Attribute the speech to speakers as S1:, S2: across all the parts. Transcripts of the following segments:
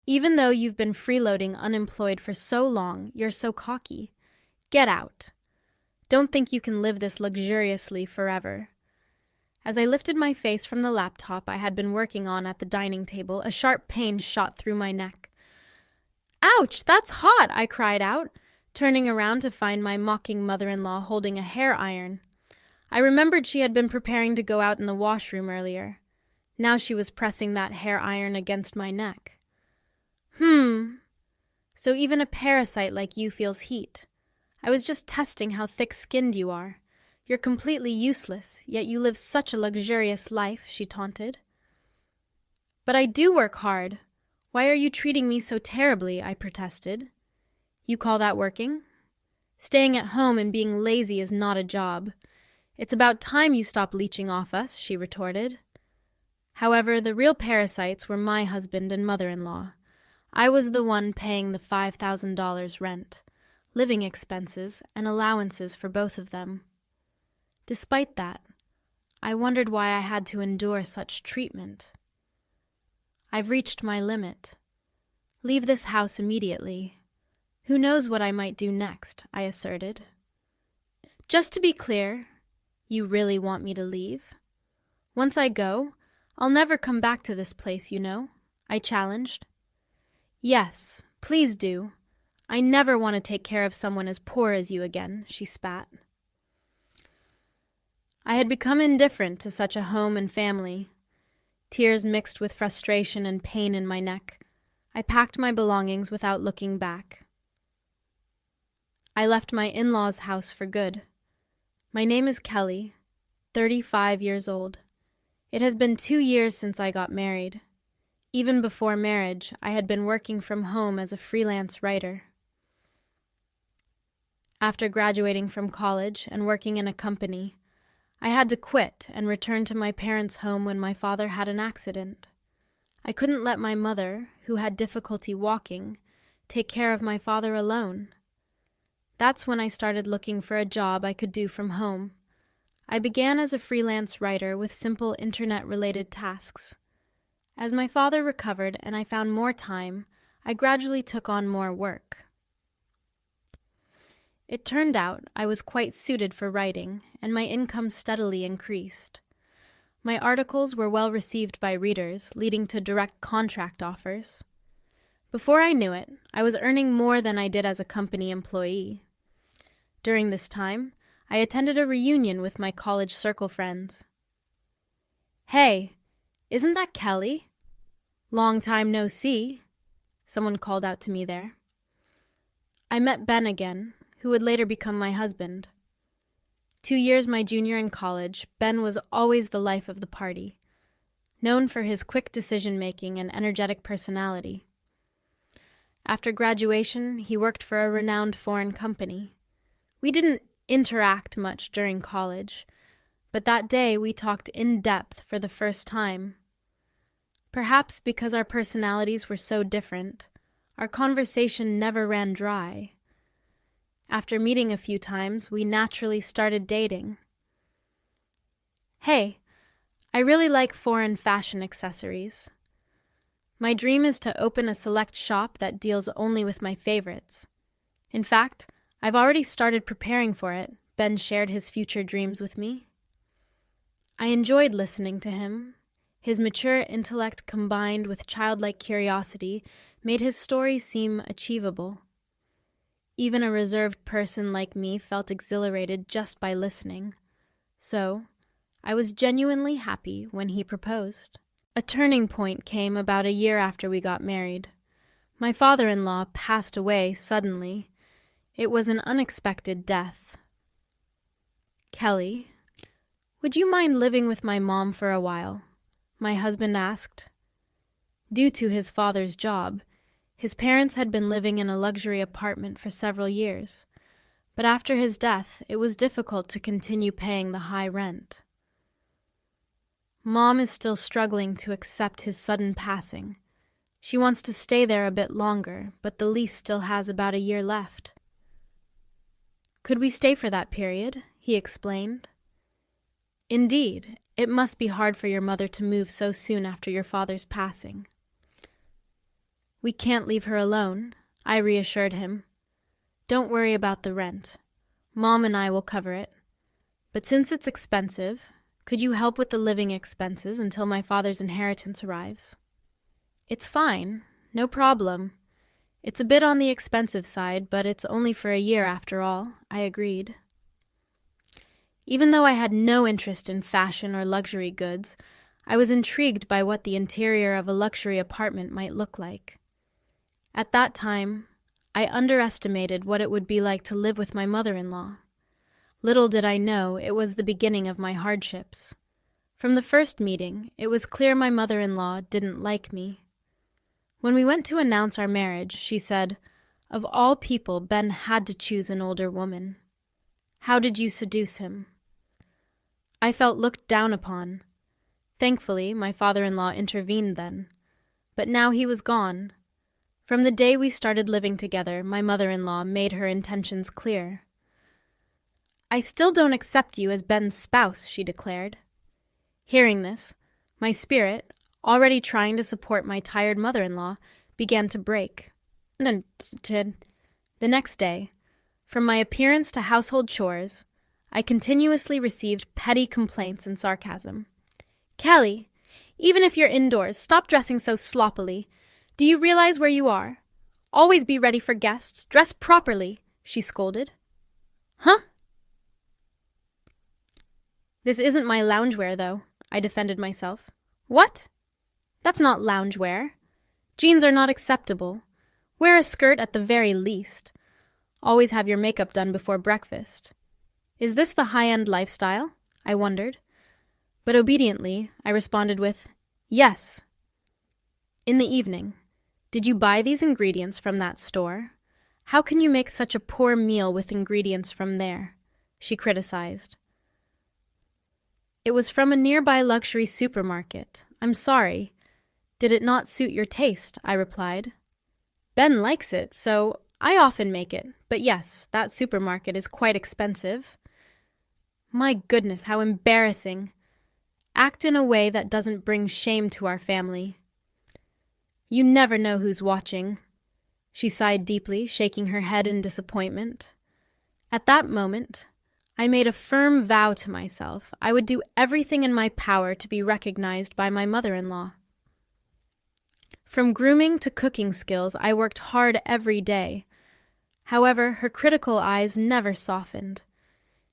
S1: Even though you've been freeloading unemployed for so long, you're so cocky. Get out. Don't think you can live this luxuriously forever. As I lifted my face from the laptop I had been working on at the dining table, a sharp pain shot through my neck. Ouch, that's hot, I cried out, turning around to find my mocking mother-in-law holding a hair iron. I remembered she had been preparing to go out in the washroom earlier. Now she was pressing that hair iron against my neck. So even a parasite like you feels heat. I was just testing how thick-skinned you are. You're completely useless, yet you live such a luxurious life, she taunted. But I do work hard. Why are you treating me so terribly? I protested. You call that working? Staying at home and being lazy is not a job. It's about time you stop leeching off us, she retorted. However, the real parasites were my husband and mother-in-law. I was the one paying the $5,000 rent, living expenses, and allowances for both of them. Despite that, I wondered why I had to endure such treatment. I've reached my limit. Leave this house immediately. Who knows what I might do next, I asserted. Just to be clear, you really want me to leave? Once I go, I'll never come back to this place, you know, I challenged. Yes, please do. I never want to take care of someone as poor as you again, she spat. I had become indifferent to such a home and family. Tears mixed with frustration and pain in my neck. I packed my belongings without looking back. I left my in-laws' house for good. My name is Kelly, 35 years old. It has been 2 years since I got married. Even before marriage, I had been working from home as a freelance writer. After graduating from college and working in a company, I had to quit and return to my parents' home when my father had an accident. I couldn't let my mother, who had difficulty walking, take care of my father alone. That's when I started looking for a job I could do from home. I began as a freelance writer with simple internet-related tasks. As my father recovered and I found more time, I gradually took on more work. It turned out I was quite suited for writing, and my income steadily increased. My articles were well received by readers, leading to direct contract offers. Before I knew it, I was earning more than I did as a company employee. During this time, I attended a reunion with my college circle friends. Hey, isn't that Kelly? Long time no see, someone called out to me there. I met Ben again, who would later become my husband. 2 years my junior in college, Ben was always the life of the party, known for his quick decision-making and energetic personality. After graduation, he worked for a renowned foreign company. We didn't interact much during college, but that day we talked in depth for the first time. Perhaps because our personalities were so different, our conversation never ran dry. After meeting a few times, we naturally started dating. Hey, I really like foreign fashion accessories. My dream is to open a select shop that deals only with my favorites. In fact, I've already started preparing for it. Ben shared his future dreams with me. I enjoyed listening to him. His mature intellect combined with childlike curiosity made his story seem achievable. Even a reserved person like me felt exhilarated just by listening. So, I was genuinely happy when he proposed. A turning point came about a year after we got married. My father-in-law passed away suddenly. It was an unexpected death. Kelly, would you mind living with my mom for a while? My husband asked. Due to his father's job, his parents had been living in a luxury apartment for several years, but after his death, it was difficult to continue paying the high rent. Mom is still struggling to accept his sudden passing. She wants to stay there a bit longer, but the lease still has about a year left. Could we stay for that period? He explained. Indeed, it must be hard for your mother to move so soon after your father's passing. We can't leave her alone, I reassured him. Don't worry about the rent. Mom and I will cover it. But since it's expensive, could you help with the living expenses until my father's inheritance arrives? It's fine, no problem. It's a bit on the expensive side, but it's only for a year after all, I agreed. Even though I had no interest in fashion or luxury goods, I was intrigued by what the interior of a luxury apartment might look like. At that time, I underestimated what it would be like to live with my mother-in-law. Little did I know it was the beginning of my hardships. From the first meeting, it was clear my mother-in-law didn't like me. When we went to announce our marriage, she said, "Of all people, Ben had to choose an older woman. How did you seduce him?" I felt looked down upon. Thankfully, my father-in-law intervened then. But now he was gone. From the day we started living together, my mother-in-law made her intentions clear. "I still don't accept you as Ben's spouse," she declared. Hearing this, my spirit, already trying to support my tired mother-in-law, began to break. The next day, from my appearance to household chores, I continuously received petty complaints and sarcasm. "Kelly, even if you're indoors, stop dressing so sloppily. Do you realize where you are? Always be ready for guests. Dress properly," she scolded. "Huh?" "This isn't my loungewear, though," I defended myself. "What? That's not loungewear. Jeans are not acceptable. Wear a skirt at the very least. Always have your makeup done before breakfast. Is this the high-end lifestyle?" I wondered. But obediently, I responded with, "Yes." In the evening, "Did you buy these ingredients from that store? How can you make such a poor meal with ingredients from there?" she criticized. "It was from a nearby luxury supermarket. I'm sorry. Did it not suit your taste?" I replied. "Ben likes it, so I often make it. But yes, that supermarket is quite expensive." My goodness, how embarrassing. Act in a way that doesn't bring shame to our family. "You never know who's watching." She sighed deeply, shaking her head in disappointment. At that moment, I made a firm vow to myself I would do everything in my power to be recognized by my mother-in-law. From grooming to cooking skills, I worked hard every day. However, her critical eyes never softened.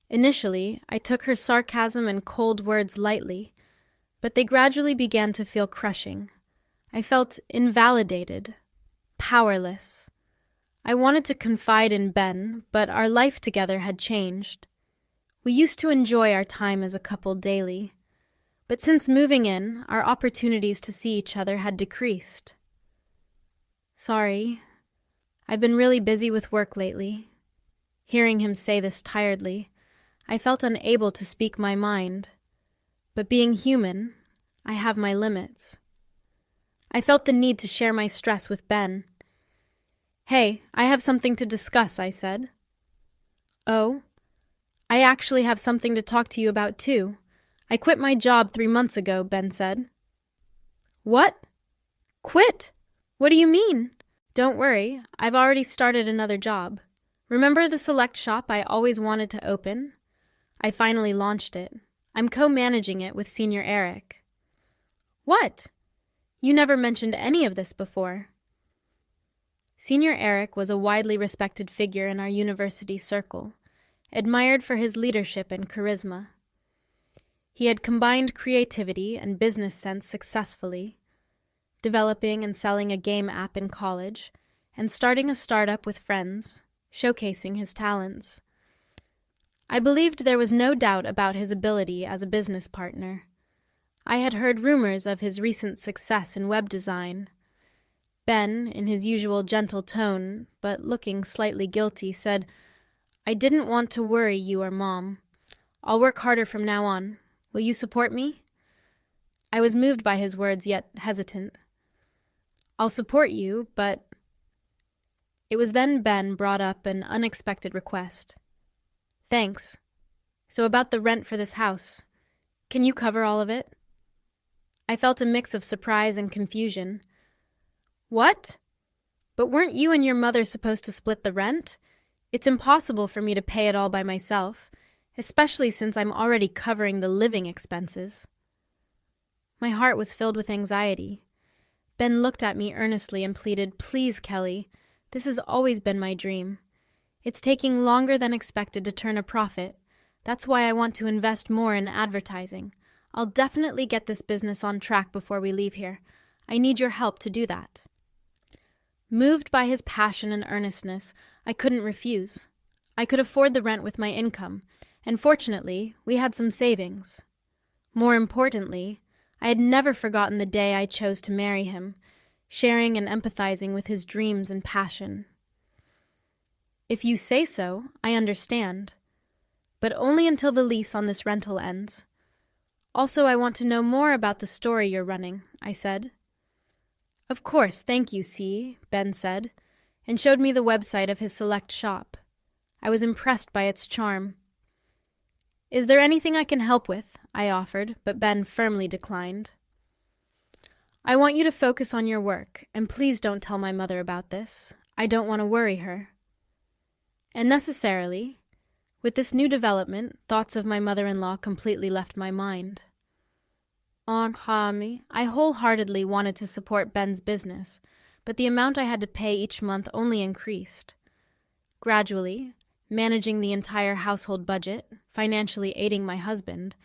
S1: Initially, I took her sarcasm and cold words lightly, but they gradually began to feel crushing. I felt invalidated, powerless. I wanted to confide in Ben, but our life together had changed. We used to enjoy our time as a couple daily, but since moving in, our opportunities to see each other had decreased. "Sorry, I've been really busy with work lately." Hearing him say this tiredly, I felt unable to speak my mind. But being human, I have my limits. I felt the need to share my stress with Ben. "Hey, I have something to discuss," I said. "Oh? I actually have something to talk to you about, too. I quit my job 3 months ago," Ben said. "What? Quit? What do you mean?" "Don't worry, I've already started another job. Remember the select shop I always wanted to open? I finally launched it. I'm co-managing it with Senior Eric." "What? You never mentioned any of this before." Senior Eric was a widely respected figure in our university circle, admired for his leadership and charisma. He had combined creativity and business sense successfully, developing and selling a game app in college, and starting a startup with friends, showcasing his talents. I believed there was no doubt about his ability as a business partner. I had heard rumors of his recent success in web design. Ben, in his usual gentle tone, but looking slightly guilty, said, "I didn't want to worry you or Mom. I'll work harder from now on. Will you support me?" I was moved by his words, yet hesitant. "I'll support you, but—" It was then Ben brought up an unexpected request. "Thanks. So about the rent for this house. Can you cover all of it?" I felt a mix of surprise and confusion. "What? But weren't you and your mother supposed to split the rent? It's impossible for me to pay it all by myself, especially since I'm already covering the living expenses. My heart was filled with anxiety. Ben looked at me earnestly and pleaded, "Please, Kelly, this has always been my dream. It's taking longer than expected to turn a profit. That's why I want to invest more in advertising. I'll definitely get this business on track before we leave here. I need your help to do that." Moved by his passion and earnestness, I couldn't refuse. I could afford the rent with my income, and fortunately, we had some savings. More importantly, I had never forgotten the day I chose to marry him, sharing and empathizing with his dreams and passion. "If you say so, I understand. But only until the lease on this rental ends. Also, I want to know more about the story you're running," I said. "Of course, thank you, C," Ben said, and showed me the website of his select shop. I was impressed by its charm. "Is there anything I can help with?" I offered, but Ben firmly declined. "I want you to focus on your work, and please don't tell my mother about this. I don't want to worry her." And necessarily, with this new development, thoughts of my mother-in-law completely left my mind. Aunt Hami, I wholeheartedly wanted to support Ben's business, but the amount I had to pay each month only increased. Gradually, managing the entire household budget, financially aiding my husband,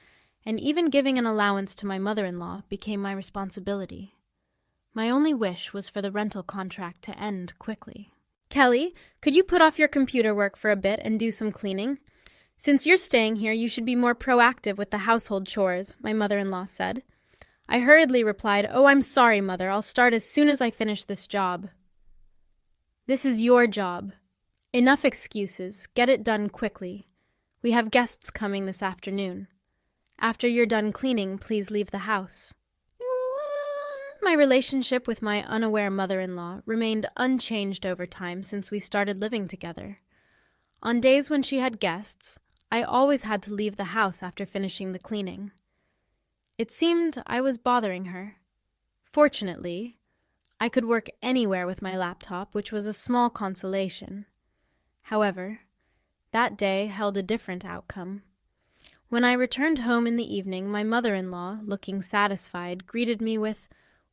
S1: and even giving an allowance to my mother-in-law became my responsibility. My only wish was for the rental contract to end quickly. "Kelly, could you put off your computer work for a bit and do some cleaning? Since you're staying here, you should be more proactive with the household chores," my mother-in-law said. I hurriedly replied, "Oh, I'm sorry, Mother. I'll start as soon as I finish this job." "This is your job. Enough excuses. Get it done quickly. We have guests coming this afternoon. After you're done cleaning, please leave the house." My relationship with my unaware mother-in-law remained unchanged over time since we started living together. On days when she had guests, I always had to leave the house after finishing the cleaning. It seemed I was bothering her. Fortunately, I could work anywhere with my laptop, which was a small consolation. However, that day held a different outcome. When I returned home in the evening, my mother-in-law, looking satisfied, greeted me with,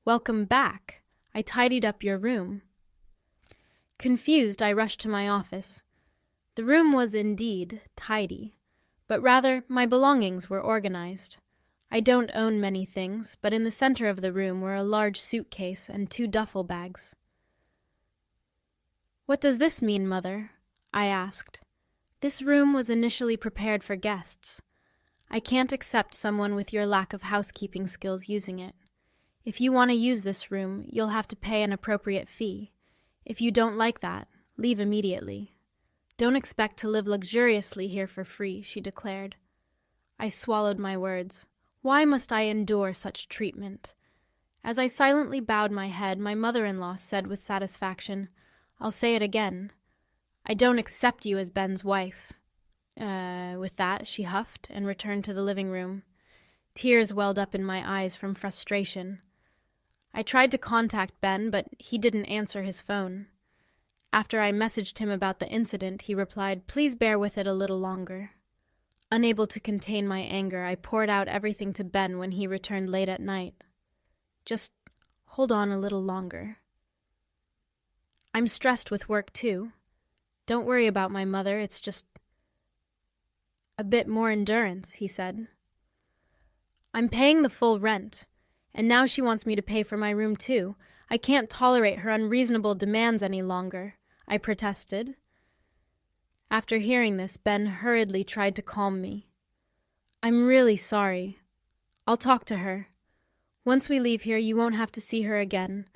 S1: "Welcome back. I tidied up your room." Confused, I rushed to my office. The room was indeed tidy, but rather my belongings were organized. I don't own many things, but in the center of the room were a large suitcase and 2 duffel bags. "What does this mean, Mother?" I asked. "This room was initially prepared for guests. I can't accept someone with your lack of housekeeping skills using it. If you want to use this room, you'll have to pay an appropriate fee. If you don't like that, leave immediately. Don't expect to live luxuriously here for free," she declared. I swallowed my words. Why must I endure such treatment? As I silently bowed my head, my mother-in-law said with satisfaction, "I'll say it again. I don't accept you as Ben's wife." With that, she huffed and returned to the living room. Tears welled up in my eyes from frustration. I tried to contact Ben, but he didn't answer his phone. After I messaged him about the incident, he replied, "Please bear with it a little longer." Unable to contain my anger, I poured out everything to Ben when he returned late at night. "Just hold on a little longer. I'm stressed with work too. Don't worry about my mother, it's just a bit more endurance," he said. "I'm paying the full rent, and now she wants me to pay for my room too. I can't tolerate her unreasonable demands any longer," I protested. After hearing this, Ben hurriedly tried to calm me. "I'm really sorry. I'll talk to her. Once we leave here, you won't have to see her again.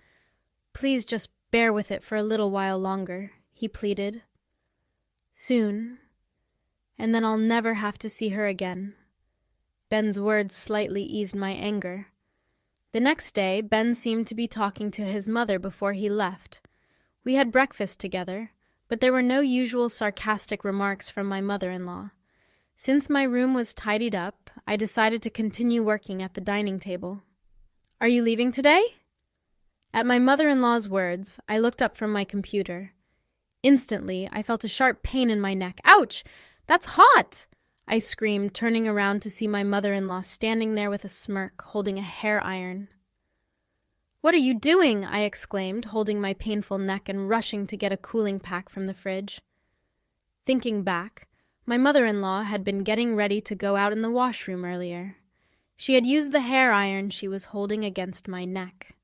S1: Please just bear with it for a little while longer," he pleaded. "Soon, and then I'll never have to see her again." Ben's words slightly eased my anger. The next day, Ben seemed to be talking to his mother before he left. We had breakfast together, but there were no usual sarcastic remarks from my mother-in-law. Since my room was tidied up, I decided to continue working at the dining table. "Are you leaving today?" At my mother-in-law's words, I looked up from my computer. Instantly, I felt a sharp pain in my neck. Ouch! That's hot! I screamed, turning around to see my mother-in-law standing there with a smirk, holding a hair iron. "What are you doing?" I exclaimed, holding my painful neck and rushing to get a cooling pack from the fridge. Thinking back, my mother-in-law had been getting ready to go out in the washroom earlier. She had used the hair iron she was holding against my neck.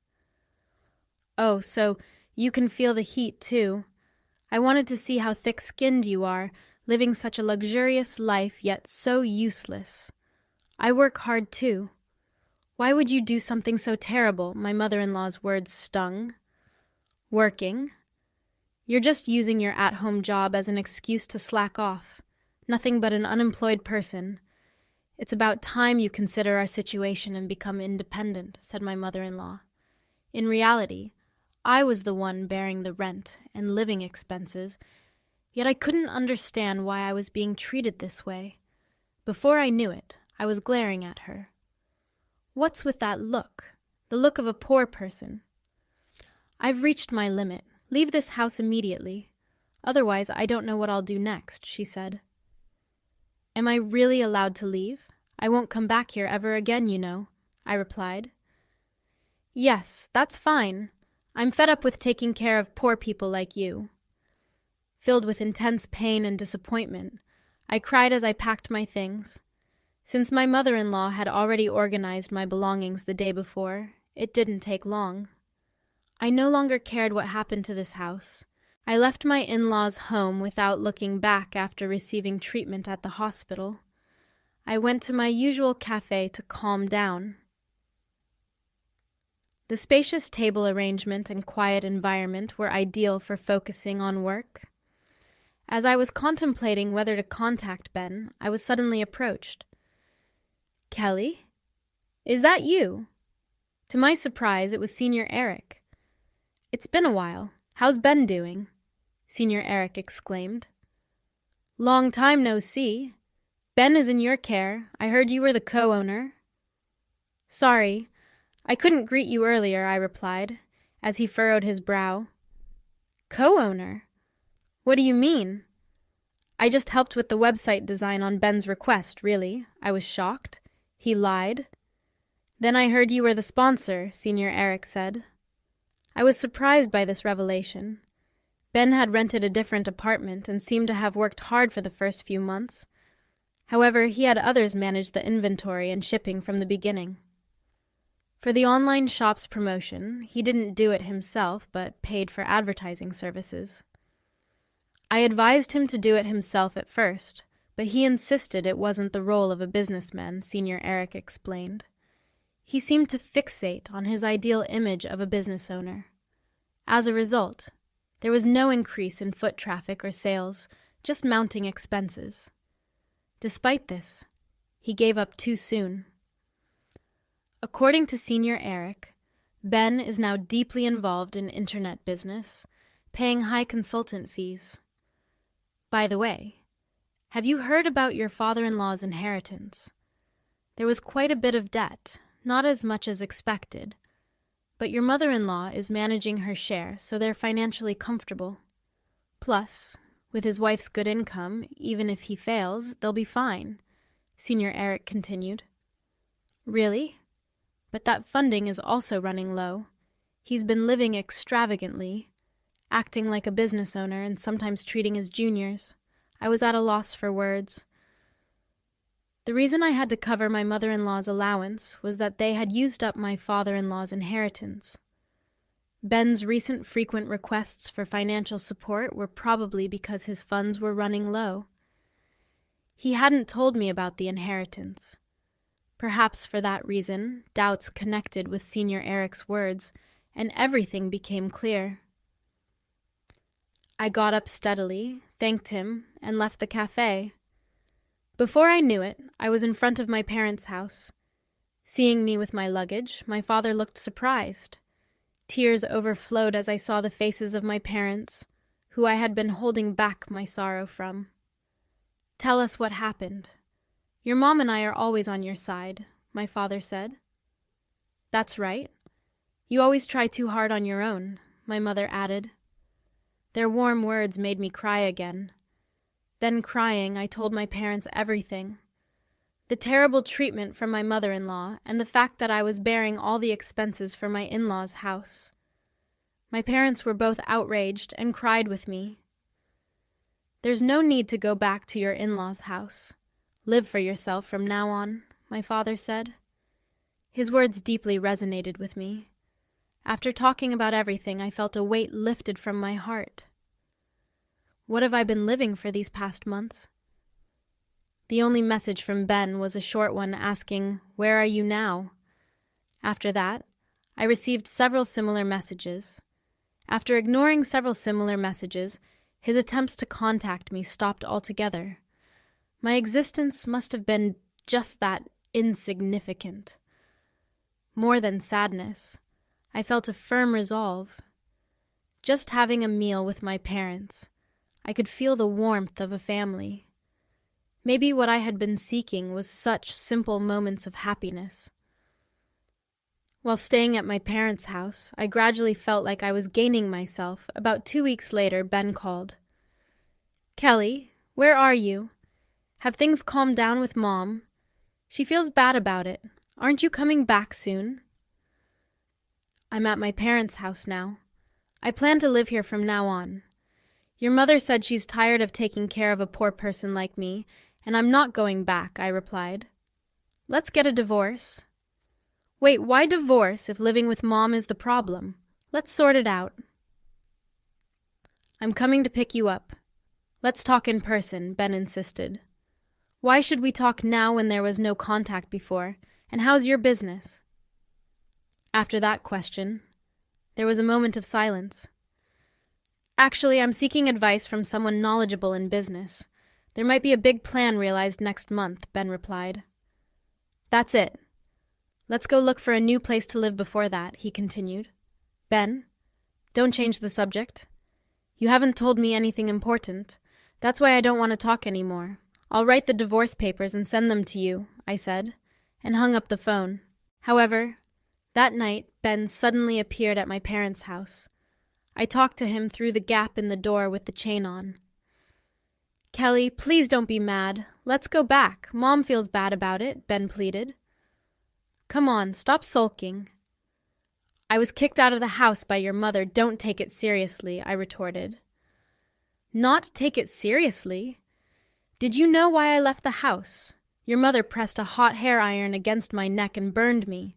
S1: "Oh, so you can feel the heat, too. I wanted to see how thick-skinned you are, living such a luxurious life, yet so useless. I work hard, too. Why would you do something so terrible?" My mother-in-law's words stung. "Working? You're just using your at-home job as an excuse to slack off. Nothing but an unemployed person. It's about time you consider our situation and become independent," said my mother-in-law. In reality, I was the one bearing the rent and living expenses, yet I couldn't understand why I was being treated this way. Before I knew it, I was glaring at her. "What's with that look? The look of a poor person." "I've reached my limit. Leave this house immediately. Otherwise, I don't know what I'll do next," she said. "Am I really allowed to leave? I won't come back here ever again, you know," I replied. "Yes, that's fine. I'm fed up with taking care of poor people like you." Filled with intense pain and disappointment, I cried as I packed my things. Since my mother-in-law had already organized my belongings the day before, it didn't take long. I no longer cared what happened to this house. I left my in-laws' home without looking back after receiving treatment at the hospital. I went to my usual cafe to calm down. The spacious table arrangement and quiet environment were ideal for focusing on work. As I was contemplating whether to contact Ben, I was suddenly approached. "Kelly? Is that you?" To my surprise, it was Senior Eric. "It's been a while. How's Ben doing?" Senior Eric exclaimed. "Long time no see. Ben is in your care. I heard you were the co-owner." "Sorry, I couldn't greet you earlier," I replied, as he furrowed his brow. "Co-owner? What do you mean?" "I just helped with the website design on Ben's request, really." I was shocked. He lied. "Then I heard you were the sponsor," Senior Eric said. I was surprised by this revelation. Ben had rented a different apartment and seemed to have worked hard for the first few months. However, he had others manage the inventory and shipping from the beginning. For the online shop's promotion, he didn't do it himself, but paid for advertising services. I advised him to do it himself at first, but he insisted it wasn't the role of a businessman, Senior Eric explained. He seemed to fixate on his ideal image of a business owner. As a result, there was no increase in foot traffic or sales, just mounting expenses. Despite this, he gave up too soon. According to Senior Eric, Ben is now deeply involved in internet business, paying high consultant fees. By the way, have you heard about your father-in-law's inheritance? There was quite a bit of debt, not as much as expected, but your mother-in-law is managing her share, so they're financially comfortable. Plus, with his wife's good income, even if he fails, they'll be fine, Senior Eric continued. Really? But that funding is also running low. He's been living extravagantly, acting like a business owner and sometimes treating his juniors. I was at a loss for words. The reason I had to cover my mother-in-law's allowance was that they had used up my father-in-law's inheritance. Ben's recent frequent requests for financial support were probably because his funds were running low. He hadn't told me about the inheritance. Perhaps for that reason, doubts connected with Senior Eric's words, and everything became clear. I got up steadily, thanked him, and left the cafe. Before I knew it, I was in front of my parents' house. Seeing me with my luggage, my father looked surprised. Tears overflowed as I saw the faces of my parents, who I had been holding back my sorrow from. "Tell us what happened. Your mom and I are always on your side," my father said. "That's right. You always try too hard on your own, my mother added. Their warm words made me cry again. Then crying, I told my parents everything. The terrible treatment from my mother-in-law and the fact that I was bearing all the expenses for my in-laws' house. My parents were both outraged and cried with me. There's no need to go back to your in-laws' house. Live for yourself from now on, my father said. His words deeply resonated with me. After talking about everything, I felt a weight lifted from my heart. What have I been living for these past months? The only message from Ben was a short one asking, "Where are you now?" After that, I received several similar messages. After ignoring several similar messages, his attempts to contact me stopped altogether. My existence must have been just that insignificant. More than sadness, I felt a firm resolve. Just having a meal with my parents, I could feel the warmth of a family. Maybe what I had been seeking was such simple moments of happiness. While staying at my parents' house, I gradually felt like I was gaining myself. About 2 weeks later, Ben called. "Kelly, where are you? Have things calmed down with Mom? She feels bad about it. Aren't you coming back soon?" "I'm at my parents' house now. I plan to live here from now on. Your mother said she's tired of taking care of a poor person like me, and I'm not going back," I replied. "Let's get a divorce." "Wait, why divorce if living with Mom is the problem? Let's sort it out." "I'm coming to pick you up. Let's talk in person," Ben insisted. "Why should we talk now when there was no contact before? And how's your business?" After that question, there was a moment of silence. "Actually, I'm seeking advice from someone knowledgeable in business. There might be a big plan realized next month," Ben replied. "That's it. Let's go look for a new place to live before that," he continued. "Ben, don't change the subject. You haven't told me anything important. That's why I don't want to talk anymore. I'll write the divorce papers and send them to you," I said, and hung up the phone. However, that night, Ben suddenly appeared at my parents' house. I talked to him through the gap in the door with the chain on. "Kelly, please don't be mad. Let's go back. Mom feels bad about it," Ben pleaded. "Come on, stop sulking." "I was kicked out of the house by your mother. Don't take it seriously," I retorted. "Not take it seriously? Did you know why I left the house? Your mother pressed a hot hair iron against my neck and burned me.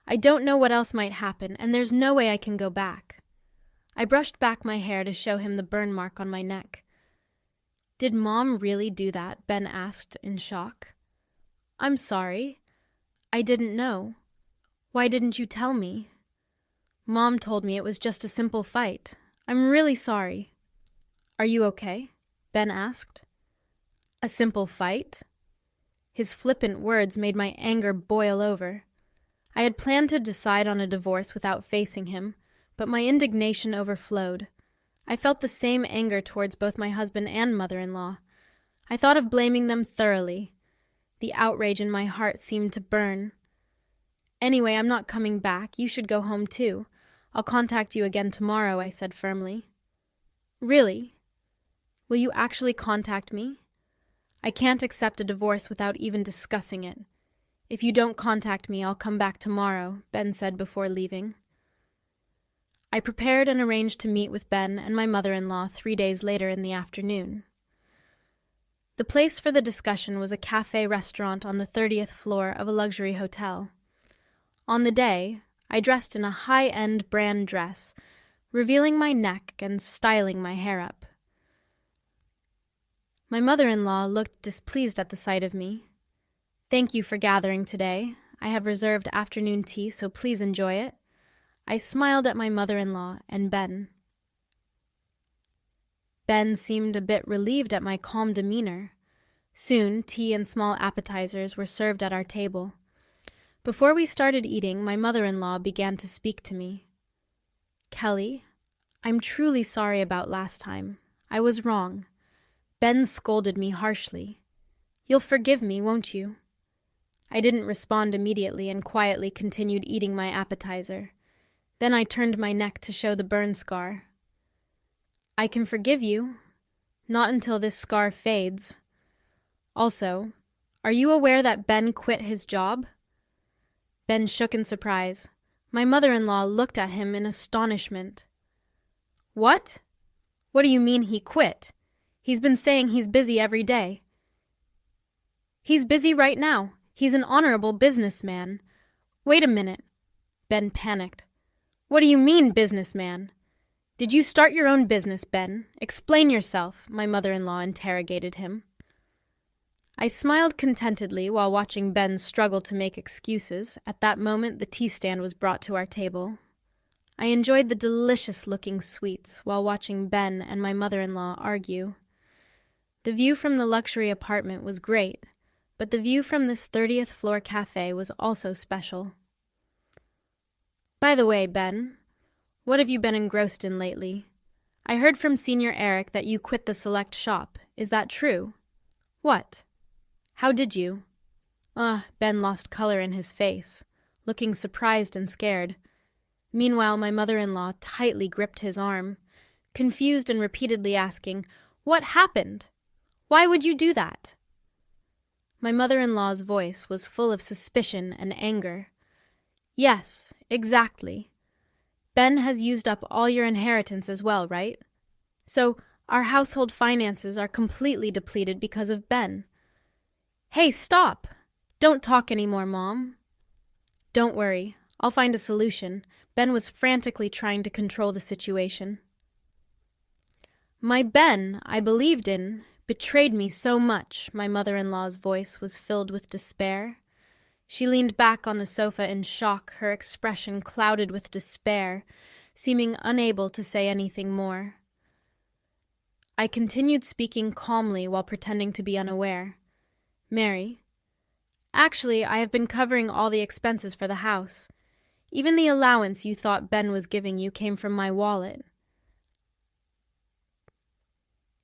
S1: I don't know what else might happen, and there's no way I can go back." I brushed back my hair to show him the burn mark on my neck. "Did Mom really do that?" Ben asked in shock. "I'm sorry. I didn't know. Why didn't you tell me?" "Mom told me it was just a simple fight. I'm really sorry." "Are you okay?" Ben asked. "A simple fight?" His flippant words made my anger boil over. I had planned to decide on a divorce without facing him, but my indignation overflowed. I felt the same anger towards both my husband and mother-in-law. I thought of blaming them thoroughly. The outrage in my heart seemed to burn. "Anyway, I'm not coming back. You should go home too. I'll contact you again tomorrow," I said firmly. "Really? Will you actually contact me? I can't accept a divorce without even discussing it. If you don't contact me, I'll come back tomorrow," Ben said before leaving. I prepared and arranged to meet with Ben and my mother-in-law 3 days later in the afternoon. The place for the discussion was a cafe-restaurant on the 30th floor of a luxury hotel. On the day, I dressed in a high-end brand dress, revealing my neck and styling my hair up. My mother-in-law looked displeased at the sight of me. "Thank you for gathering today. I have reserved afternoon tea, so please enjoy it." I smiled at my mother-in-law and Ben. Ben seemed a bit relieved at my calm demeanor. Soon, tea and small appetizers were served at our table. Before we started eating, my mother-in-law began to speak to me. "Kelly, I'm truly sorry about last time. I was wrong. Ben scolded me harshly. You'll forgive me, won't you?" I didn't respond immediately and quietly continued eating my appetizer. Then I turned my neck to show the burn scar. I can forgive you, not until this scar fades. Also, are you aware that Ben quit his job? Ben shook in surprise. My mother-in-law looked at him in astonishment. What? What do you mean he quit? He's been saying he's busy every day. He's busy right now. He's an honorable businessman. Wait a minute. Ben panicked. What do you mean, businessman? Did you start your own business, Ben? Explain yourself, my mother-in-law interrogated him. I smiled contentedly while watching Ben struggle to make excuses. At that moment, the tea stand was brought to our table. I enjoyed the delicious-looking sweets while watching Ben and my mother-in-law argue. The view from the luxury apartment was great, but the view from this 30th floor cafe was also special. By the way, Ben, what have you been engrossed in lately? I heard from Senior Eric that you quit the select shop. Is that true? What? How did you? Ben lost color in his face, looking surprised and scared. Meanwhile, my mother-in-law tightly gripped his arm, confused and repeatedly asking, What happened? Why would you do that? My mother-in-law's voice was full of suspicion and anger. Yes, exactly. Ben has used up all your inheritance as well, right? So our household finances are completely depleted because of Ben. Hey, stop! Don't talk anymore, Mom. Don't worry, I'll find a solution. Ben was frantically trying to control the situation. My Ben, I believed in, betrayed me so much. My mother-in-law's voice was filled with despair. She leaned back on the sofa in shock, her expression clouded with despair, seeming unable to say anything more. I continued speaking calmly while pretending to be unaware. Mary, actually, I have been covering all the expenses for the house. Even the allowance you thought Ben was giving you came from my wallet.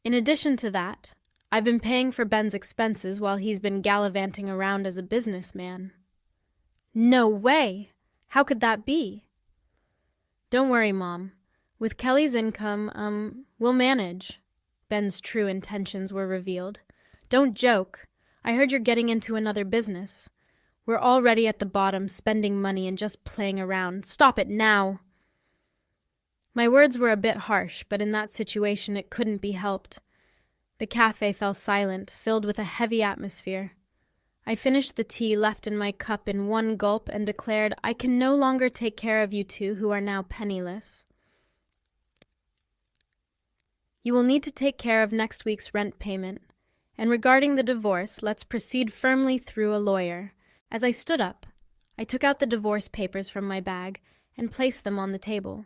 S1: In addition to that, I've been paying for Ben's expenses while he's been gallivanting around as a businessman. No way! How could that be? Don't worry, Mom. With Kelly's income, we'll manage. Ben's true intentions were revealed. Don't joke. I heard you're getting into another business. We're already at the bottom, spending money and just playing around. Stop it now! My words were a bit harsh, but in that situation it couldn't be helped. The cafe fell silent, filled with a heavy atmosphere. I finished the tea left in my cup in one gulp and declared, I can no longer take care of you two who are now penniless. You will need to take care of next week's rent payment. And regarding the divorce, let's proceed firmly through a lawyer. As I stood up, I took out the divorce papers from my bag and placed them on the table.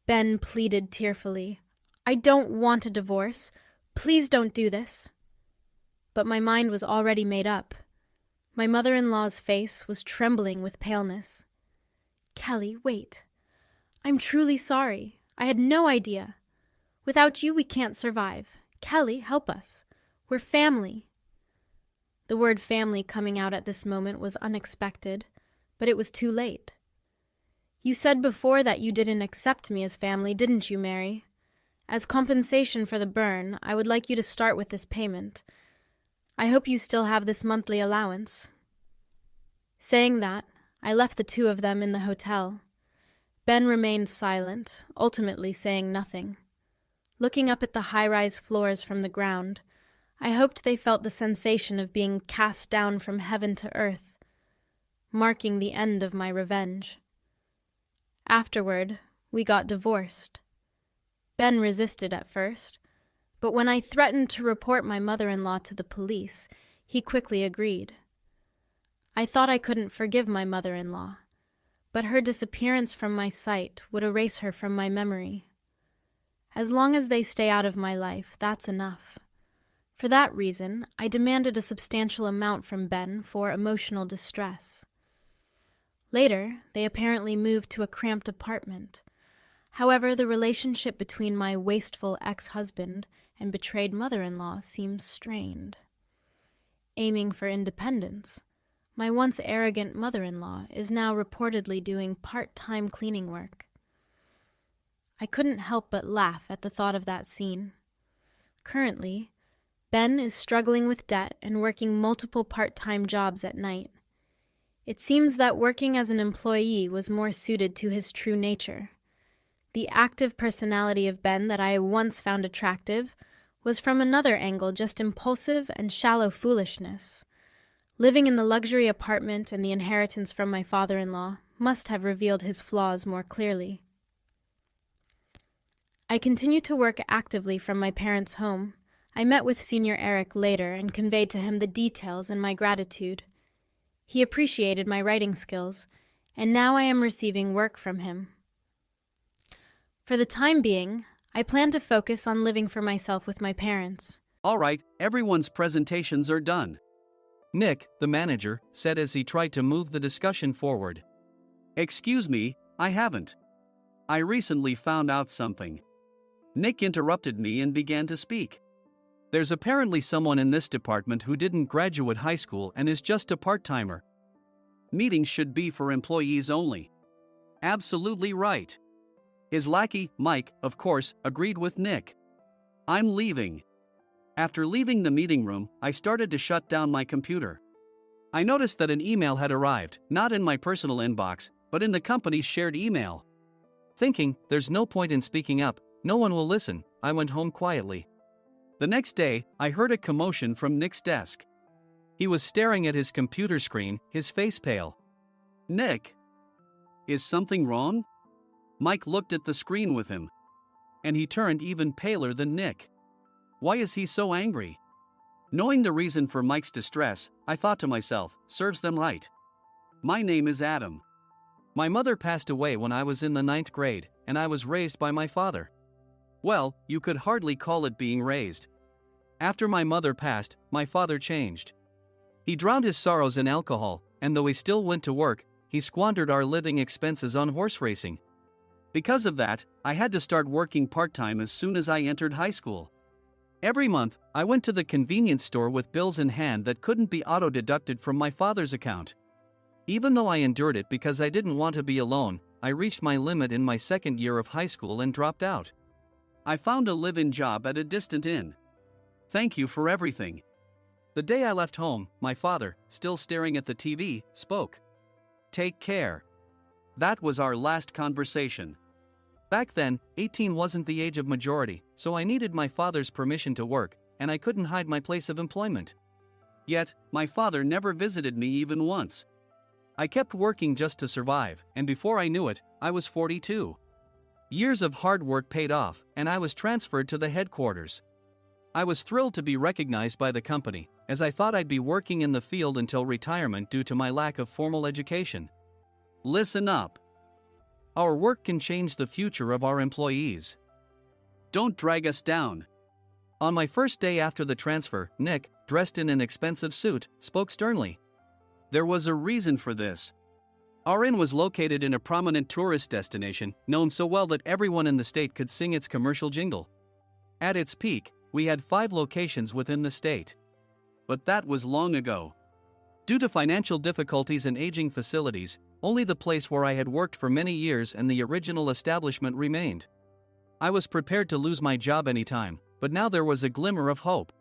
S1: Ben pleaded tearfully, I don't want a divorce. Please don't do this. But my mind was already made up. My mother-in-law's face was trembling with paleness. Kelly, wait. I'm truly sorry. I had no idea. Without you, we can't survive. Kelly, help us. We're family. The word family coming out at this moment was unexpected, but it was too late. You said before that you didn't accept me as family, didn't you, Mary? As compensation for the burn, I would like you to start with this payment. I hope you still have this monthly allowance. Saying that, I left the two of them in the hotel. Ben remained silent, ultimately saying nothing. Looking up at the high-rise floors from the ground, I hoped they felt the sensation of being cast down from heaven to earth, marking the end of my revenge. Afterward, we got divorced. Ben resisted at first, but when I threatened to report my mother-in-law to the police, he quickly agreed. I thought I couldn't forgive my mother-in-law, but her disappearance from my sight would erase her from my memory. As long as they stay out of my life, that's enough. For that reason, I demanded a substantial amount from Ben for emotional distress. Later, they apparently moved to a cramped apartment. However, the relationship between my wasteful ex-husband and betrayed mother-in-law seems strained. Aiming for independence, My once arrogant mother-in-law is now reportedly doing part-time cleaning work. I couldn't help but laugh at the thought of that scene. Currently, Ben is struggling with debt and working multiple part-time jobs at night. It seems that working as an employee was more suited to his true nature. The active personality of Ben that I once found attractive was from another angle just impulsive and shallow foolishness. Living in the luxury apartment and the inheritance from my father-in-law must have revealed his flaws more clearly. I continued to work actively from my parents' home. I met with Senior Eric later and conveyed to him the details and my gratitude. He appreciated my writing skills, and now I am receiving work from him. For the time being, I plan to focus on living for myself with my parents.
S2: All right, everyone's presentations are done, Nick, the manager, said as he tried to move the discussion forward. Excuse me, I haven't. I recently found out something. Nick interrupted me and began to speak. There's apparently someone in this department who didn't graduate high school and is just a part-timer. Meetings should be for employees only. Absolutely right. His lackey, Mike, of course, agreed with Nick. I'm leaving. After leaving the meeting room, I started to shut down my computer. I noticed that an email had arrived, not in my personal inbox, but in the company's shared email. Thinking, there's no point in speaking up, no one will listen, I went home quietly. The next day, I heard a commotion from Nick's desk. He was staring at his computer screen, his face pale. Nick? Is something wrong? Mike looked at the screen with him. And he turned even paler than Nick. Why is he so angry? Knowing the reason for Mike's distress, I thought to myself, serves them right. My name is Adam. My mother passed away when I was in the 9th grade, and I was raised by my father. Well, you could hardly call it being raised. After my mother passed, my father changed. He drowned his sorrows in alcohol, and though he still went to work, he squandered our living expenses on horse racing. Because of that, I had to start working part-time as soon as I entered high school. Every month, I went to the convenience store with bills in hand that couldn't be auto-deducted from my father's account. Even though I endured it because I didn't want to be alone, I reached my limit in my second year of high school and dropped out. I found a live-in job at a distant inn. Thank you for everything. The day I left home, my father, still staring at the TV, spoke. Take care. That was our last conversation. Back then, 18 wasn't the age of majority, so I needed my father's permission to work, and I couldn't hide my place of employment. Yet, my father never visited me even once. I kept working just to survive, and before I knew it, I was 42. Years of hard work paid off, and I was transferred to the headquarters. I was thrilled to be recognized by the company, as I thought I'd be working in the field until retirement due to my lack of formal education. Listen up. Our work can change the future of our employees. Don't drag us down. On my first day after the transfer, Nick, dressed in an expensive suit, spoke sternly. There was a reason for this. Our inn was located in a prominent tourist destination, known so well that everyone in the state could sing its commercial jingle. At its peak, we had 5 locations within the state. But that was long ago. Due to financial difficulties and aging facilities, only the place where I had worked for many years and the original establishment remained. I was prepared to lose my job anytime, but now there was a glimmer of hope.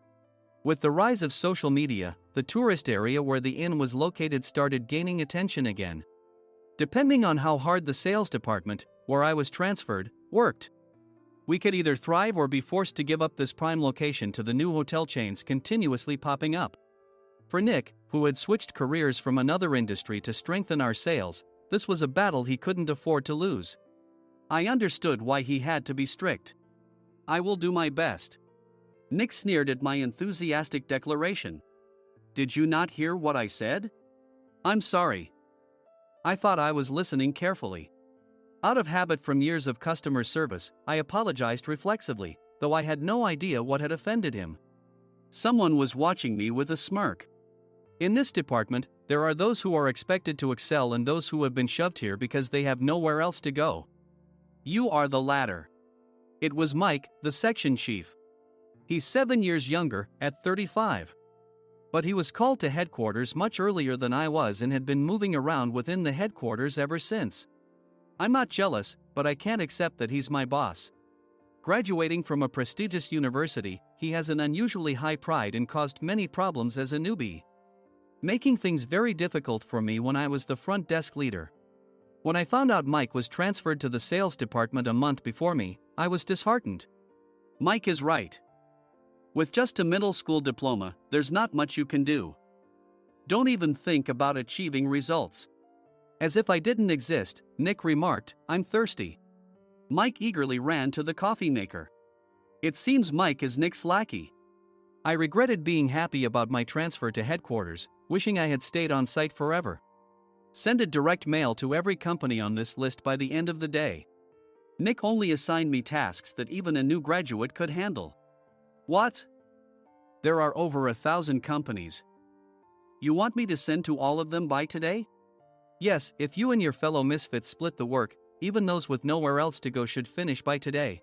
S2: With the rise of social media, the tourist area where the inn was located started gaining attention again. Depending on how hard the sales department, where I was transferred, worked, we could either thrive or be forced to give up this prime location to the new hotel chains continuously popping up. For Nick, who had switched careers from another industry to strengthen our sales, this was a battle he couldn't afford to lose. I understood why he had to be strict. I will do my best. Nick sneered at my enthusiastic declaration. Did you not hear what I said? I'm sorry. I thought I was listening carefully. Out of habit from years of customer service, I apologized reflexively, though I had no idea what had offended him. Someone was watching me with a smirk. In this department, there are those who are expected to excel and those who have been shoved here because they have nowhere else to go. You are the latter. It was Mike, the section chief. He's 7 years younger, at 35. But he was called to headquarters much earlier than I was and had been moving around within the headquarters ever since. I'm not jealous, but I can't accept that he's my boss. Graduating from a prestigious university, he has an unusually high pride and caused many problems as a newbie, making things very difficult for me when I was the front desk leader. When I found out Mike was transferred to the sales department a month before me, I was disheartened. Mike is right. With just a middle school diploma, there's not much you can do. Don't even think about achieving results. As if I didn't exist, Nick remarked, "I'm thirsty." Mike eagerly ran to the coffee maker. It seems Mike is Nick's lackey. I regretted being happy about my transfer to headquarters, wishing I had stayed on site forever. Send a direct mail to every company on this list by the end of the day. Nick only assigned me tasks that even a new graduate could handle. What? There are over 1,000 companies. You want me to send to all of them by today? Yes, if you and your fellow misfits split the work, even those with nowhere else to go should finish by today.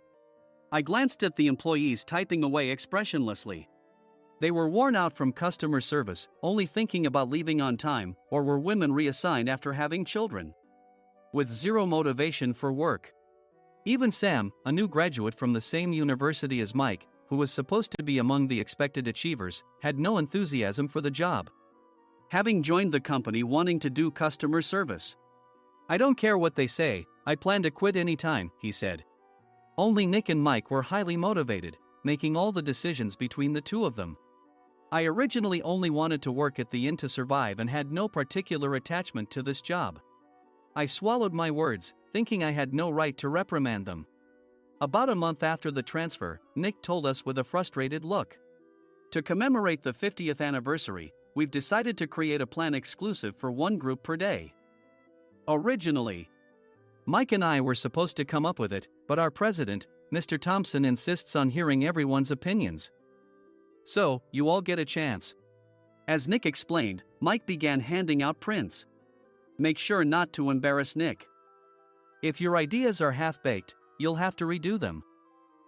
S2: I glanced at the employees typing away expressionlessly. They were worn out from customer service, only thinking about leaving on time, or were women reassigned after having children, with zero motivation for work. Even Sam, a new graduate from the same university as Mike, who was supposed to be among the expected achievers, had no enthusiasm for the job, having joined the company wanting to do customer service. "I don't care what they say, I plan to quit anytime," he said. Only Nick and Mike were highly motivated, making all the decisions between the two of them. I originally only wanted to work at the inn to survive and had no particular attachment to this job. I swallowed my words, thinking I had no right to reprimand them. About a month after the transfer, Nick told us with a frustrated look, "To commemorate the 50th anniversary, we've decided to create a plan exclusive for one group per day." Originally, Mike and I were supposed to come up with it, but our president, Mr. Thompson, insists on hearing everyone's opinions. "So, you all get a chance." As Nick explained, Mike began handing out prints. "Make sure not to embarrass Nick. If your ideas are half-baked, you'll have to redo them."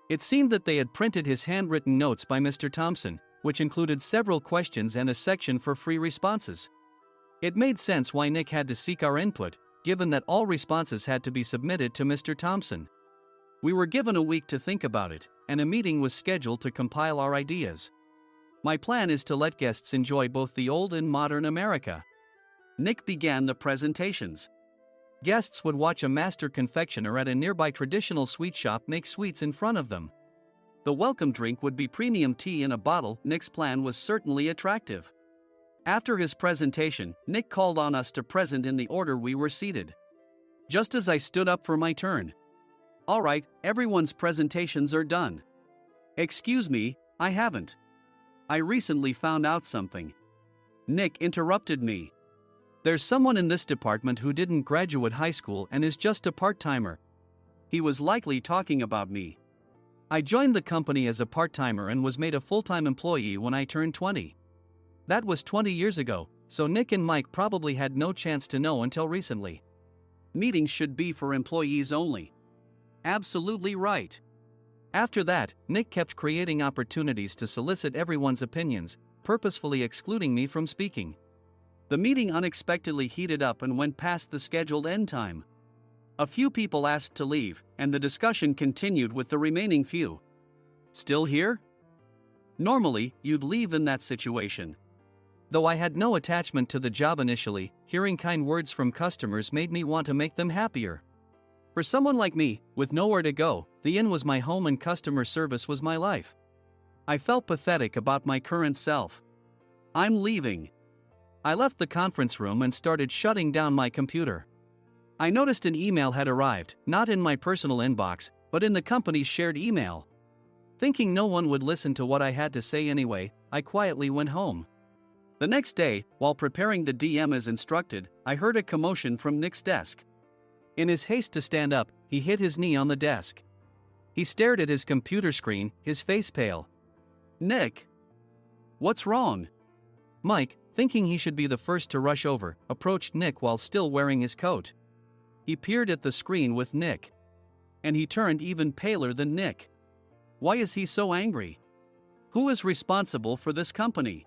S2: It seemed that they had printed his handwritten notes by Mr. Thompson, which included several questions and a section for free responses. It made sense why Nick had to seek our input, given that all responses had to be submitted to Mr. Thompson. We were given a week to think about it, and a meeting was scheduled to compile our ideas. My plan is to let guests enjoy both the old and modern America. Nick began the presentations. Guests would watch a master confectioner at a nearby traditional sweet shop make sweets in front of them. The welcome drink would be premium tea in a bottle. Nick's plan was certainly attractive. After his presentation, Nick called on us to present in the order we were seated. Just as I stood up for my turn. "All right, everyone's presentations are done." "Excuse me, I haven't. I recently found out something." Nick interrupted me. "There's someone in this department who didn't graduate high school and is just a part-timer." He was likely talking about me. I joined the company as a part-timer and was made a full-time employee when I turned 20. That was 20 years ago, so Nick and Mike probably had no chance to know until recently. Meetings should be for employees only. Absolutely right. After that, Nick kept creating opportunities to solicit everyone's opinions, purposefully excluding me from speaking. The meeting unexpectedly heated up and went past the scheduled end time. A few people asked to leave, and the discussion continued with the remaining few. "Still here?" Normally, you'd leave in that situation. Though I had no attachment to the job initially, hearing kind words from customers made me want to make them happier. For someone like me, with nowhere to go, the inn was my home and customer service was my life. I felt pathetic about my current self. "I'm leaving." I left the conference room and started shutting down my computer. I noticed an email had arrived, not in my personal inbox, but in the company's shared email. Thinking no one would listen to what I had to say anyway, I quietly went home. The next day, while preparing the DM as instructed, I heard a commotion from Nick's desk. In his haste to stand up, he hit his knee on the desk. He stared at his computer screen, his face pale. "Nick? What's wrong?" Mike, thinking he should be the first to rush over, approached Nick while still wearing his coat. He peered at the screen with Nick. And he turned even paler than Nick. Why is he so angry? Who is responsible for this company?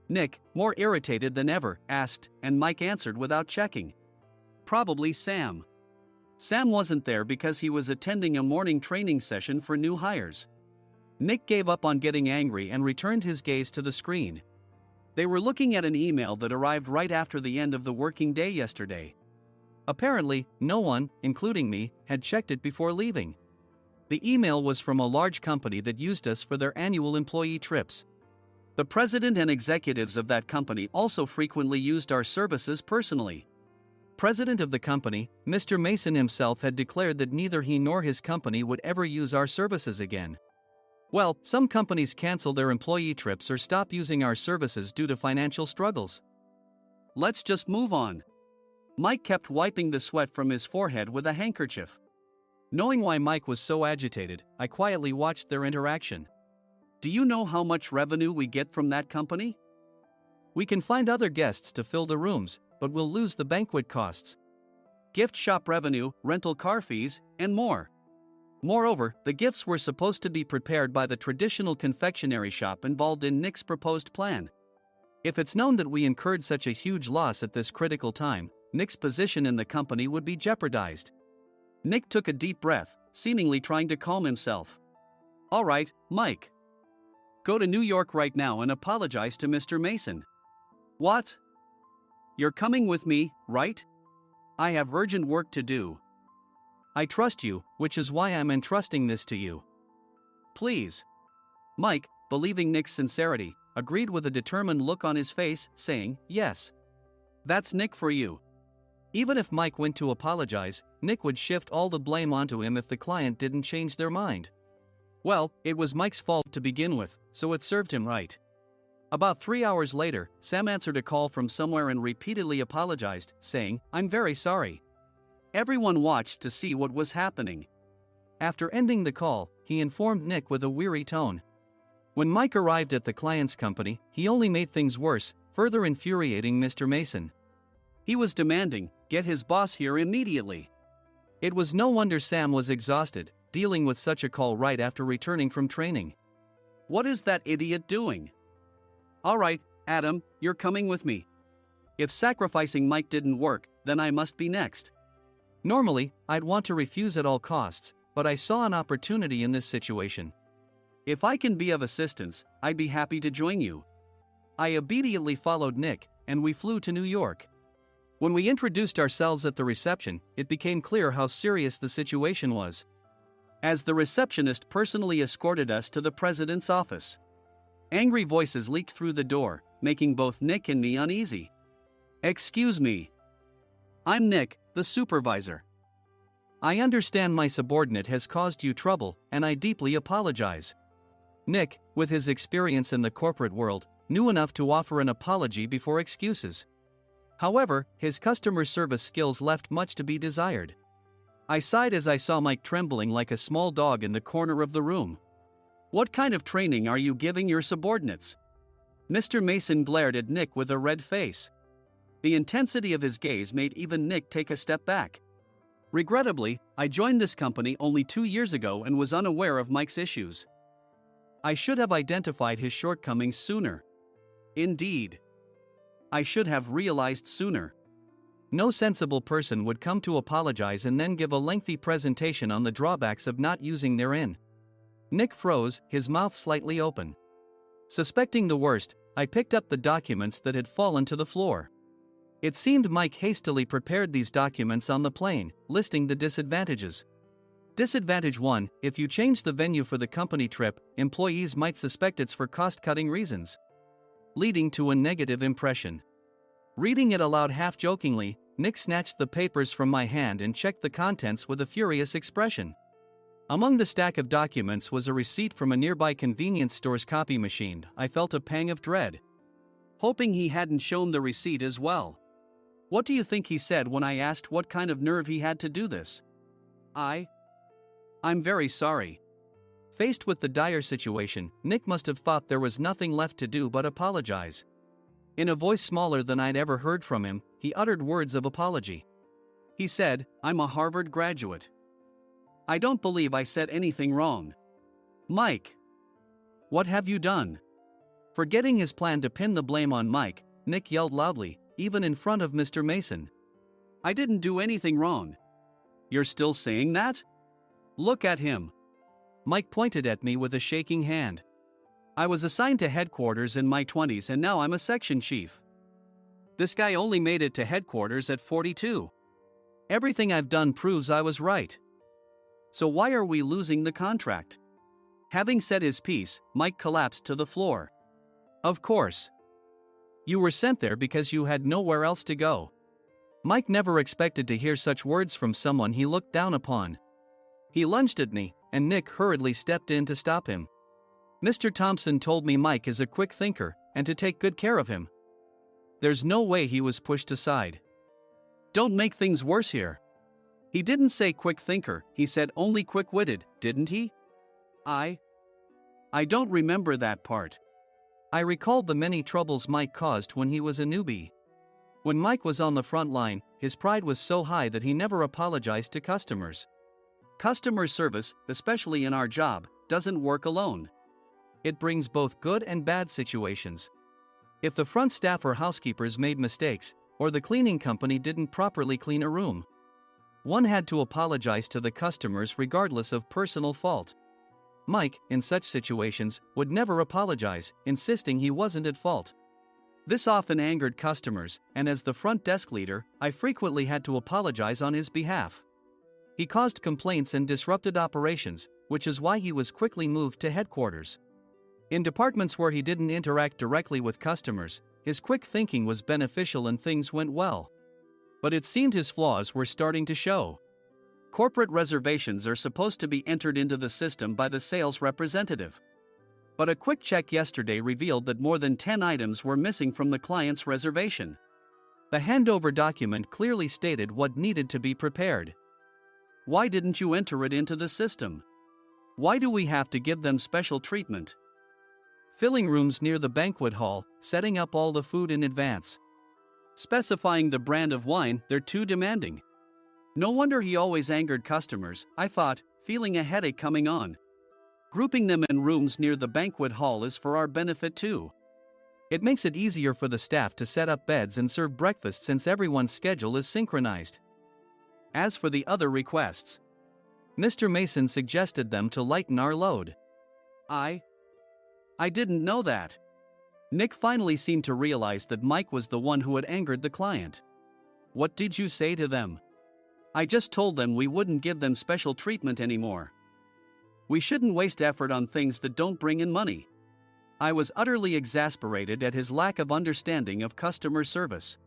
S2: Nick, more irritated than ever, asked, and Mike answered without checking. Probably Sam. Sam wasn't there because he was attending a morning training session for new hires. Nick gave up on getting angry and returned his gaze to the screen. They were looking at an email that arrived right after the end of the working day yesterday. Apparently, no one, including me, had checked it before leaving. The email was from a large company that used us for their annual employee trips. The president and executives of that company also frequently used our services personally. President of the company, Mr. Mason himself, had declared that neither he nor his company would ever use our services again. Well, some companies cancel their employee trips or stop using our services due to financial struggles. Let's just move on. Mike kept wiping the sweat from his forehead with a handkerchief. Knowing why Mike was so agitated, I quietly watched their interaction. Do you know how much revenue we get from that company? We can find other guests to fill the rooms, but we'll lose the banquet costs, gift shop revenue, rental car fees, and more. Moreover, the gifts were supposed to be prepared by the traditional confectionery shop involved in Nick's proposed plan. If it's known that we incurred such a huge loss at this critical time, Nick's position in the company would be jeopardized. Nick took a deep breath, seemingly trying to calm himself. All right, Mike. Go to New York right now and apologize to Mr. Mason. What? You're coming with me, right? I have urgent work to do. I trust you, which is why I'm entrusting this to you. Please. Mike, believing Nick's sincerity, agreed with a determined look on his face, saying, yes. That's Nick for you. Even if Mike went to apologize, Nick would shift all the blame onto him if the client didn't change their mind. Well, it was Mike's fault to begin with, so it served him right. About 3 hours later, Sam answered a call from somewhere and repeatedly apologized, saying, I'm very sorry. Everyone watched to see what was happening. After ending the call, he informed Nick with a weary tone. When Mike arrived at the client's company, he only made things worse, further infuriating Mr. Mason. He was demanding, get his boss here immediately. It was no wonder Sam was exhausted, dealing with such a call right after returning from training. What is that idiot doing? All right, Adam, you're coming with me. If sacrificing Mike didn't work, then I must be next. Normally, I'd want to refuse at all costs, but I saw an opportunity in this situation. If I can be of assistance, I'd be happy to join you. I immediately followed Nick, and we flew to New York. When we introduced ourselves at the reception, it became clear how serious the situation was, as the receptionist personally escorted us to the president's office. Angry voices leaked through the door, making both Nick and me uneasy. Excuse me. I'm Nick, the supervisor. I understand my subordinate has caused you trouble, and I deeply apologize. Nick, with his experience in the corporate world, knew enough to offer an apology before excuses. However, his customer service skills left much to be desired. I sighed as I saw Mike trembling like a small dog in the corner of the room. What kind of training are you giving your subordinates? Mr. Mason glared at Nick with a red face. The intensity of his gaze made even Nick take a step back. Regrettably, I joined this company only 2 years ago and was unaware of Mike's issues. I should have identified his shortcomings sooner. Indeed. I should have realized sooner. No sensible person would come to apologize and then give a lengthy presentation on the drawbacks of not using their in. Nick froze, his mouth slightly open. Suspecting the worst, I picked up the documents that had fallen to the floor. It seemed Mike hastily prepared these documents on the plane, listing the disadvantages. Disadvantage 1: if you change the venue for the company trip, employees might suspect it's for cost-cutting reasons, leading to a negative impression. Reading it aloud half-jokingly, Nick snatched the papers from my hand and checked the contents with a furious expression. Among the stack of documents was a receipt from a nearby convenience store's copy machine. I felt a pang of dread, hoping he hadn't shown the receipt as well. What do you think he said when I asked what kind of nerve he had to do this? I'm very sorry. Faced with the dire situation, Nick must have thought there was nothing left to do but apologize. In a voice smaller than I'd ever heard from him, he uttered words of apology. He said, I'm a Harvard graduate. I don't believe I said anything wrong. Mike. What have you done? Forgetting his plan to pin the blame on Mike, Nick yelled loudly, even in front of Mr. Mason. "I didn't do anything wrong." "You're still saying that? Look at him." Mike pointed at me with a shaking hand. "I was assigned to headquarters in my 20s and now I'm a section chief. This guy only made it to headquarters at 42. Everything I've done proves I was right. So why are we losing the contract?" Having said his piece, Mike collapsed to the floor. "Of course. You were sent there because you had nowhere else to go." Mike never expected to hear such words from someone he looked down upon. He lunged at me, and Nick hurriedly stepped in to stop him. "Mr. Thompson told me Mike is a quick thinker, and to take good care of him." There's no way he was pushed aside. "Don't make things worse here. He didn't say quick thinker, he said only quick-witted, didn't he?" I don't remember that part." I recalled the many troubles Mike caused when he was a newbie. When Mike was on the front line, his pride was so high that he never apologized to customers. Customer service, especially in our job, doesn't work alone. It brings both good and bad situations. If the front staff or housekeepers made mistakes, or the cleaning company didn't properly clean a room, one had to apologize to the customers regardless of personal fault. Mike, in such situations, would never apologize, insisting he wasn't at fault. This often angered customers, and as the front desk leader, I frequently had to apologize on his behalf. He caused complaints and disrupted operations, which is why he was quickly moved to headquarters. In departments where he didn't interact directly with customers, his quick thinking was beneficial and things went well. But it seemed his flaws were starting to show. Corporate reservations are supposed to be entered into the system by the sales representative. But a quick check yesterday revealed that more than 10 items were missing from the client's reservation. The handover document clearly stated what needed to be prepared. Why didn't you enter it into the system? Why do we have to give them special treatment? Filling rooms near the banquet hall, setting up all the food in advance. Specifying the brand of wine, they're too demanding. No wonder he always angered customers, I thought, feeling a headache coming on. Grouping them in rooms near the banquet hall is for our benefit too. It makes it easier for the staff to set up beds and serve breakfast since everyone's schedule is synchronized. As for the other requests, Mr. Mason suggested them to lighten our load. I didn't know that. Nick finally seemed to realize that Mike was the one who had angered the client. What did you say to them? I just told them we wouldn't give them special treatment anymore. We shouldn't waste effort on things that don't bring in money. I was utterly exasperated at his lack of understanding of customer service.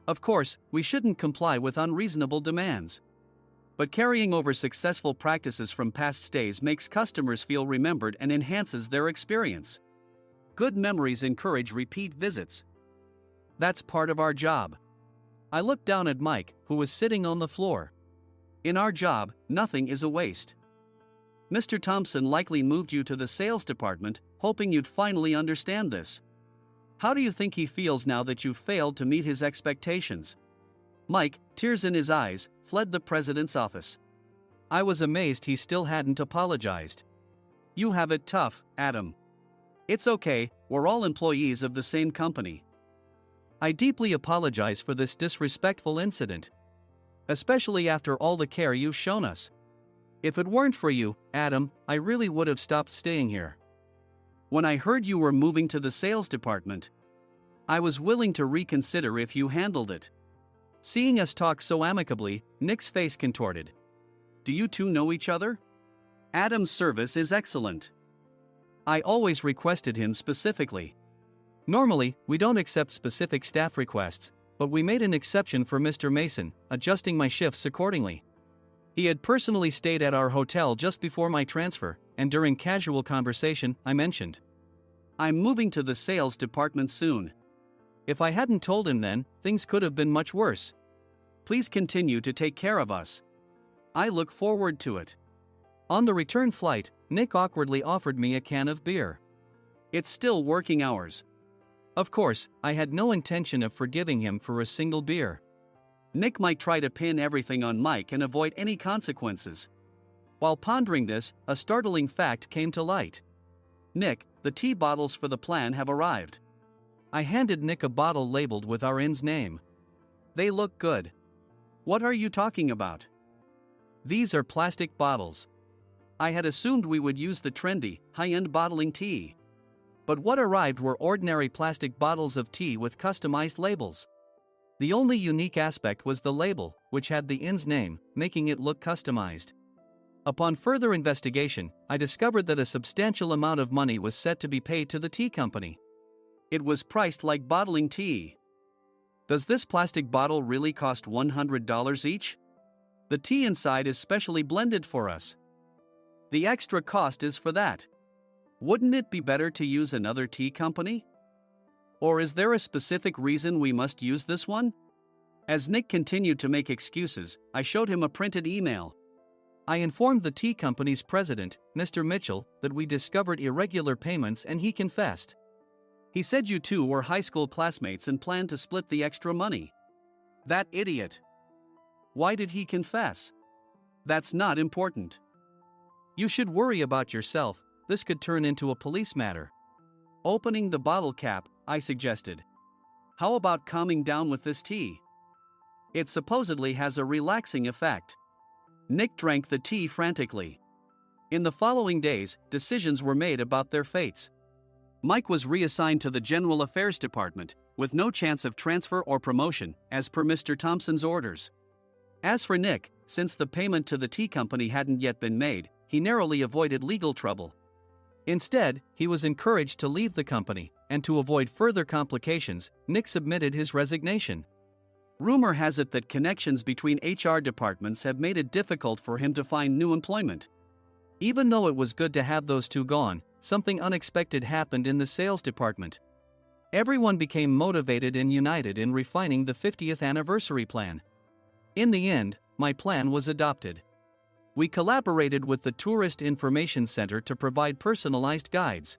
S2: Of course, we shouldn't comply with unreasonable demands. But carrying over successful practices from past stays makes customers feel remembered and enhances their experience. Good memories encourage repeat visits. That's part of our job. I looked down at Mike, who was sitting on the floor. In our job, nothing is a waste. Mr. Thompson likely moved you to the sales department, hoping you'd finally understand this. How do you think he feels now that you failed to meet his expectations? Mike, tears in his eyes, fled the president's office. I was amazed he still hadn't apologized. You have it tough, Adam. It's okay, we're all employees of the same company. I deeply apologize for this disrespectful incident. Especially after all the care you've shown us. If it weren't for you, Adam, I really would have stopped staying here. When I heard you were moving to the sales department, I was willing to reconsider if you handled it. Seeing us talk so amicably, Nick's face contorted. Do you two know each other? Adam's service is excellent. I always requested him specifically. Normally, we don't accept specific staff requests, but we made an exception for Mr. Mason, adjusting my shifts accordingly. He had personally stayed at our hotel just before my transfer, and during casual conversation, I mentioned, I'm moving to the sales department soon. If I hadn't told him then, things could have been much worse. Please continue to take care of us. I look forward to it. On the return flight, Nick awkwardly offered me a can of beer. It's still working hours. Of course, I had no intention of forgiving him for a single beer. Nick might try to pin everything on Mike and avoid any consequences. While pondering this, a startling fact came to light. Nick, the tea bottles for the plan have arrived. I handed Nick a bottle labeled with our inn's name. They look good. What are you talking about? These are plastic bottles. I had assumed we would use the trendy, high-end bottling tea. But what arrived were ordinary plastic bottles of tea with customized labels. The only unique aspect was the label, which had the inn's name, making it look customized. Upon further investigation, I discovered that a substantial amount of money was set to be paid to the tea company. It was priced like bottling tea. Does this plastic bottle really cost $100 each? The tea inside is specially blended for us. The extra cost is for that. Wouldn't it be better to use another tea company? Or is there a specific reason we must use this one? As Nick continued to make excuses, I showed him a printed email. I informed the tea company's president, Mr. Mitchell, that we discovered irregular payments and he confessed. He said you two were high school classmates and planned to split the extra money. That idiot. Why did he confess? That's not important. You should worry about yourself, this could turn into a police matter. Opening the bottle cap, I suggested. How about calming down with this tea? It supposedly has a relaxing effect. Nick drank the tea frantically. In the following days, decisions were made about their fates. Mike was reassigned to the General Affairs Department, with no chance of transfer or promotion, as per Mr. Thompson's orders. As for Nick, since the payment to the tea company hadn't yet been made, he narrowly avoided legal trouble. Instead, he was encouraged to leave the company, and to avoid further complications, Nick submitted his resignation. Rumor has it that connections between HR departments have made it difficult for him to find new employment. Even though it was good to have those two gone, something unexpected happened in the sales department. Everyone became motivated and united in refining the 50th anniversary plan. In the end, my plan was adopted. We collaborated with the Tourist Information Center to provide personalized guides.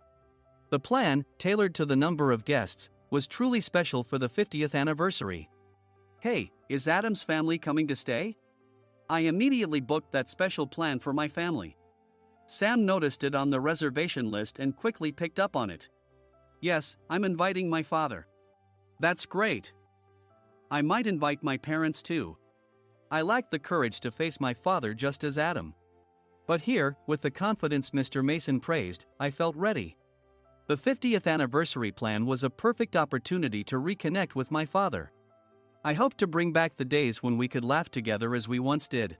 S2: The plan, tailored to the number of guests, was truly special for the 50th anniversary. Hey, is Adam's family coming to stay? I immediately booked that special plan for my family. Sam noticed it on the reservation list and quickly picked up on it. Yes, I'm inviting my father. That's great. I might invite my parents too. I lacked the courage to face my father just as Adam. But here, with the confidence Mr. Mason praised, I felt ready. The 50th anniversary plan was a perfect opportunity to reconnect with my father. I hoped to bring back the days when we could laugh together as we once did.